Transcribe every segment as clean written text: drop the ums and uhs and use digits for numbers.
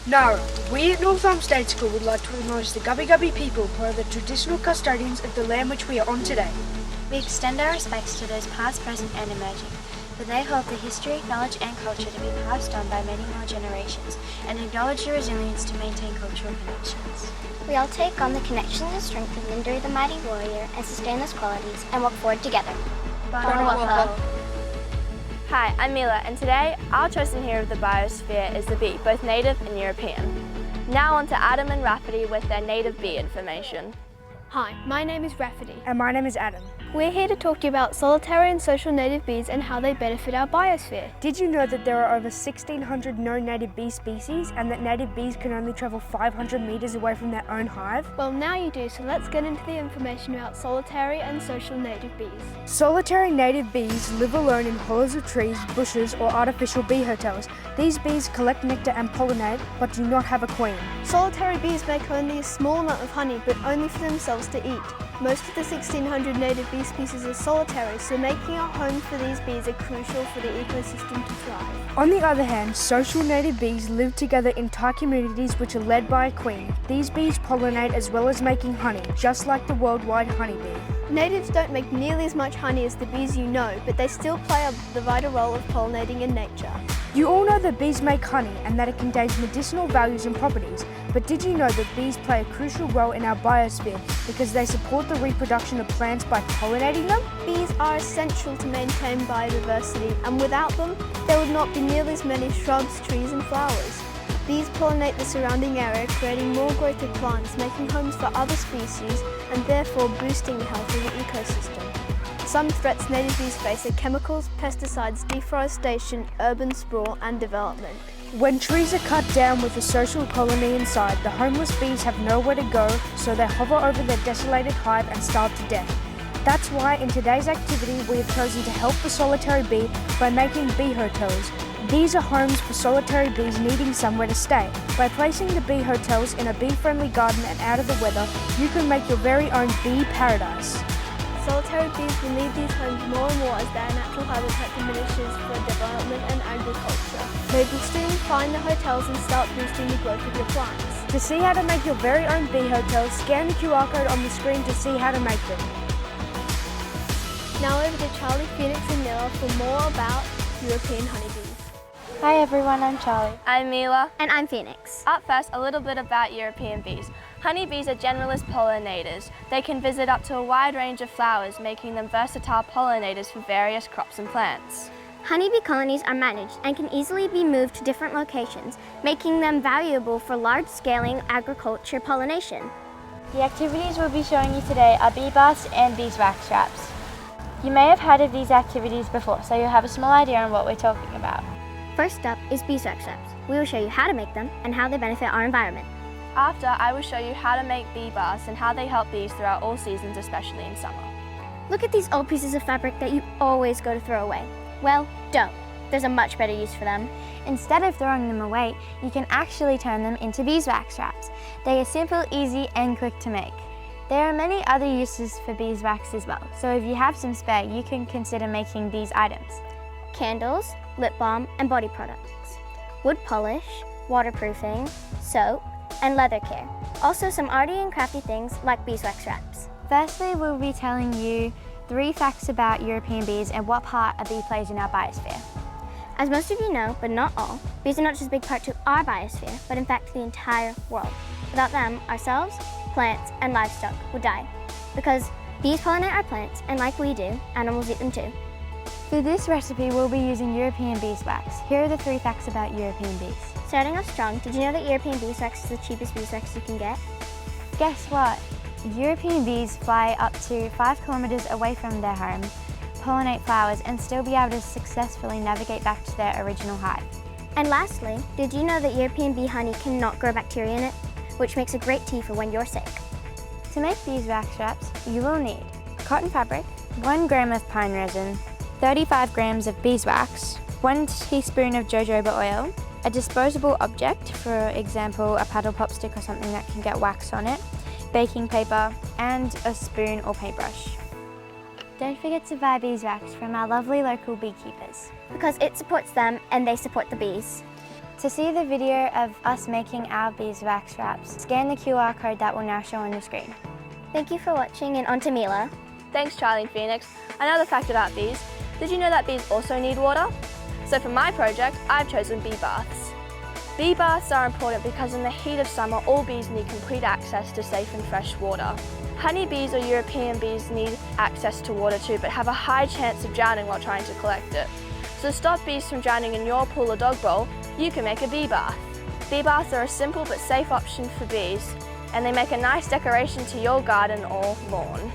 No, we at North Arm State School would like to acknowledge the Gubbi Gubbi people who are the traditional custodians of the land which we are on today. We extend our respects to those past, present and emerging, for they hold the history, knowledge and culture to be passed on by many more generations, and acknowledge the resilience to maintain cultural connections. We all take on the connections and strength of Minduri the Mighty Warrior and sustain those qualities and work forward together. Bonawapa. Hi, I'm Mila, and today our chosen hero of the biosphere is the bee, both native and European. Now on to Adam and Rafferty with their native bee information. Hi, my name is Rafferty. And my name is Adam. We're here to talk to you about solitary and social native bees and how they benefit our biosphere. Did you know that there are over 1,600 known native bee species and that native bees can only travel 500 metres away from their own hive? Well, now you do, so let's get into the information about solitary and social native bees. Solitary native bees live alone in hollows of trees, bushes or artificial bee hotels. These bees collect nectar and pollinate but do not have a queen. Solitary bees make only a small amount of honey, but only for themselves to eat. Most of the 1,600 native bee species are solitary, so making a home for these bees are crucial for the ecosystem to thrive. On the other hand, social native bees live together in tight communities which are led by a queen. These bees pollinate as well as making honey, just like the worldwide honeybee. Natives don't make nearly as much honey as the bees you know, but they still play the vital role of pollinating in nature. You all know that bees make honey and that it contains medicinal values and properties, but did you know that bees play a crucial role in our biosphere because they support the reproduction of plants by pollinating them? Bees are essential to maintain biodiversity, and without them, there would not be nearly as many shrubs, trees and flowers. Bees pollinate the surrounding area, creating more growth of plants, making homes for other species, and therefore boosting the health of the ecosystem. Some threats native bees face are chemicals, pesticides, deforestation, urban sprawl and development. When trees are cut down with a social colony inside, the homeless bees have nowhere to go, so they hover over their desolated hive and starve to death. That's why in today's activity we have chosen to help the solitary bee by making bee hotels. These are homes for solitary bees needing somewhere to stay. By placing the bee hotels in a bee-friendly garden and out of the weather, you can make your very own bee paradise. Solitary bees will leave these homes more and more as their natural habitat diminishes for development and agriculture. They will soon find the hotels and start boosting the growth of your plants. To see how to make your very own bee hotel, scan the QR code on the screen to see how to make them. Now over to Charlie, Phoenix and Miller for more about European honeybees. Hi everyone, I'm Charlie. I'm Mila. And I'm Phoenix. Up first, a little bit about European bees. Honeybees are generalist pollinators. They can visit up to a wide range of flowers, making them versatile pollinators for various crops and plants. Honeybee colonies are managed and can easily be moved to different locations, making them valuable for large-scale agriculture pollination. The activities we'll be showing you today are bee baths and beeswax traps. You may have heard of these activities before, so you'll have a small idea on what we're talking about. First up is beeswax traps. We will show you how to make them and how they benefit our environment. After, I will show you how to make bee baths and how they help bees throughout all seasons, especially in summer. Look at these old pieces of fabric that you always go to throw away. Well, don't. There's a much better use for them. Instead of throwing them away, you can actually turn them into beeswax traps. They are simple, easy and quick to make. There are many other uses for beeswax as well, so if you have some spare, you can consider making these items. Candles, lip balm and body products, wood polish, waterproofing, soap, and leather care. Also some arty and crafty things like beeswax wraps. Firstly, we'll be telling you 3 facts about European bees and what part a bee plays in our biosphere. As most of you know, but not all, bees are not just a big part to our biosphere, but in fact the entire world. Without them, ourselves, plants, and livestock would die. Because bees pollinate our plants, and like we do, animals eat them too. For this recipe, we'll be using European beeswax. Here are the 3 facts about European bees. Starting off strong, did you know that European beeswax is the cheapest beeswax you can get? Guess what? European bees fly up to 5 kilometers away from their home, pollinate flowers, and still be able to successfully navigate back to their original hive. And lastly, did you know that European bee honey cannot grow bacteria in it, which makes a great tea for when you're sick? To make beeswax wraps, you will need cotton fabric, 1 gram of pine resin, 35 grams of beeswax, 1 teaspoon of jojoba oil, a disposable object, for example a paddle pop stick or something that can get wax on it, baking paper, and a spoon or paintbrush. Don't forget to buy beeswax from our lovely local beekeepers. Because it supports them and they support the bees. To see the video of us making our beeswax wraps, scan the QR code that will now show on your screen. Thank you for watching, and on to Mila. Thanks, Charlie and Phoenix. Another fact about bees, did you know that bees also need water? So for my project, I've chosen bee baths. Bee baths are important because in the heat of summer, all bees need complete access to safe and fresh water. Honeybees or European bees need access to water too, but have a high chance of drowning while trying to collect it. So to stop bees from drowning in your pool or dog bowl, you can make a bee bath. Bee baths are a simple but safe option for bees, and they make a nice decoration to your garden or lawn.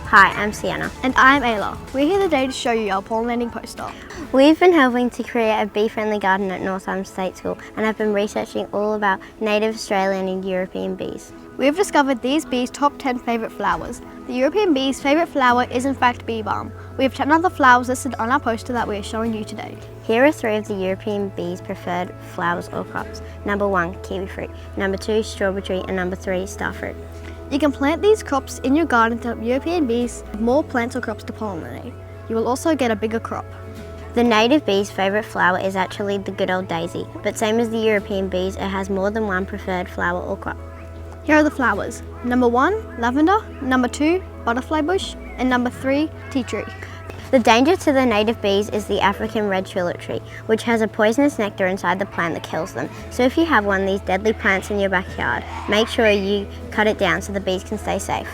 Hi, I'm Sienna. And I'm Ayla. We're here today to show you our pollinating poster. We've been helping to create a bee-friendly garden at North Elm State School and have been researching all about native Australian and European bees. We've discovered these bees' top 10 favourite flowers. The European bee's favourite flower is in fact bee balm. We have 10 other flowers listed on our poster that we are showing you today. Here are 3 of the European bees' preferred flowers or crops. Number 1, kiwi fruit. Number 2, strawberry tree. And number 3, starfruit. You can plant these crops in your garden to help European bees have more plants or crops to pollinate. You will also get a bigger crop. The native bee's favourite flower is actually the good old daisy, but same as the European bees, it has more than one preferred flower or crop. Here are the flowers. Number 1, lavender. Number 2, butterfly bush. And number 3, tea tree. The danger to the native bees is the African red tulip tree, which has a poisonous nectar inside the plant that kills them. So if you have one of these deadly plants in your backyard, make sure you cut it down so the bees can stay safe.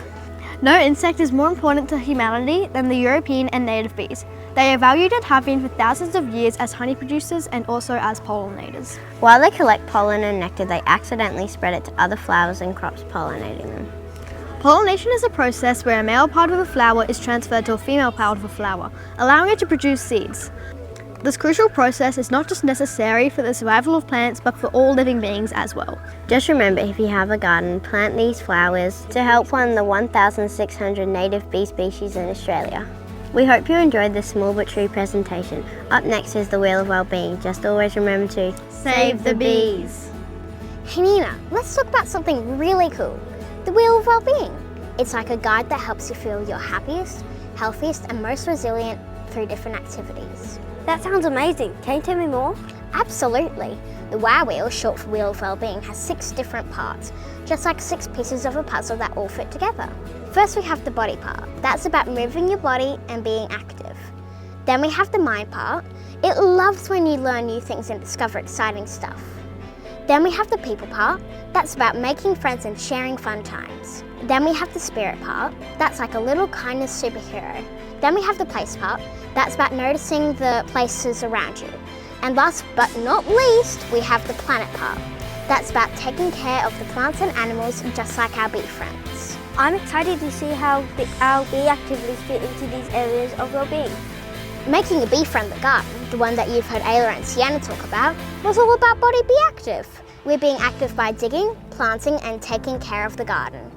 No insect is more important to humanity than the European and native bees. They are valued and have been for thousands of years as honey producers and also as pollinators. While they collect pollen and nectar, they accidentally spread it to other flowers and crops pollinating them. Pollination is a process where a male part of a flower is transferred to a female part of a flower, allowing it to produce seeds. This crucial process is not just necessary for the survival of plants, but for all living beings as well. Just remember, if you have a garden, plant these flowers to help one of the 1,600 native bee species in Australia. We hope you enjoyed this small but true presentation. Up next is the Wheel of Wellbeing. Just always remember to Save the bees. Hey Nina, let's talk about something really cool. The Wheel of Wellbeing. It's like a guide that helps you feel your happiest, healthiest and most resilient through different activities. That sounds amazing. Can you tell me more? Absolutely. The WOW Wheel, short for Wheel of Wellbeing, has 6 different parts, just like 6 pieces of a puzzle that all fit together. First we have the body part. That's about moving your body and being active. Then we have the mind part. It loves when you learn new things and discover exciting stuff. Then we have the people part. That's about making friends and sharing fun times. Then we have the spirit part. That's like a little kindness superhero. Then we have the place part. That's about noticing the places around you. And last but not least, we have the planet part. That's about taking care of the plants and animals just like our bee friends. I'm excited to see how our bee activities fit into these areas of well-being. Making a bee-friendly garden, the one that you've heard Ayla and Sienna talk about, was all about Body Be Active. We're being active by digging, planting and taking care of the garden.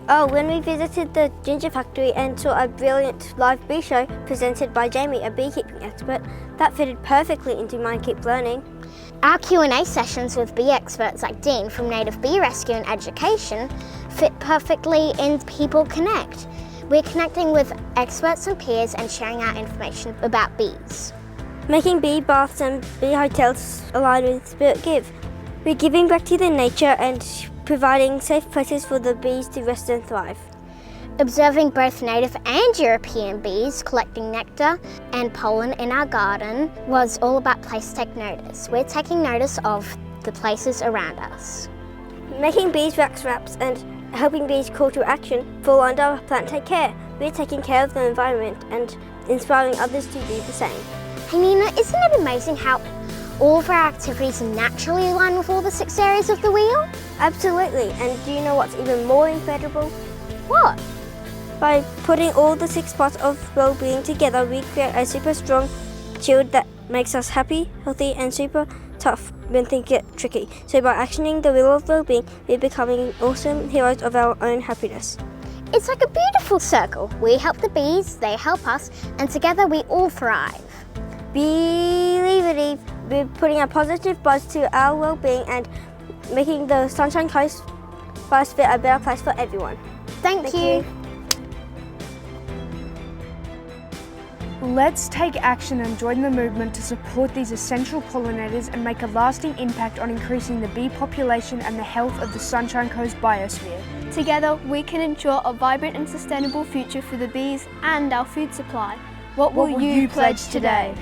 Oh, when we visited the ginger factory and saw a brilliant live bee show presented by Jamie, a beekeeping expert, that fitted perfectly into my Keep Learning. Our Q&A sessions with bee experts like Dean from Native Bee Rescue and Education fit perfectly in People Connect. We're connecting with experts and peers and sharing our information about bees. Making bee baths and bee hotels align with Spirit Give. We're giving back to the nature and providing safe places for the bees to rest and thrive. Observing both native and European bees collecting nectar and pollen in our garden was all about Place Take Notice. We're taking notice of the places around us. Making beeswax wraps and helping bees call to action fall under Plant Take Care. We're taking care of the environment and inspiring others to do the same. Hey Nina, isn't it amazing how all of our activities naturally align with all the 6 areas of the wheel? Absolutely, and do you know what's even more incredible? What? By putting all the 6 parts of well-being together, we create a super strong shield that makes us happy, healthy and super tough when things get tricky. So by actioning the wheel of well-being, we're becoming awesome heroes of our own happiness. It's like a beautiful circle. We help the bees, they help us, and together we all thrive. Believe it, Eve, we're putting a positive buzz to our well-being and making the Sunshine Coast Biosphere a better place for everyone. Thank you. Let's take action and join the movement to support these essential pollinators and make a lasting impact on increasing the bee population and the health of the Sunshine Coast biosphere. Together, we can ensure a vibrant and sustainable future for the bees and our food supply. What will you pledge today?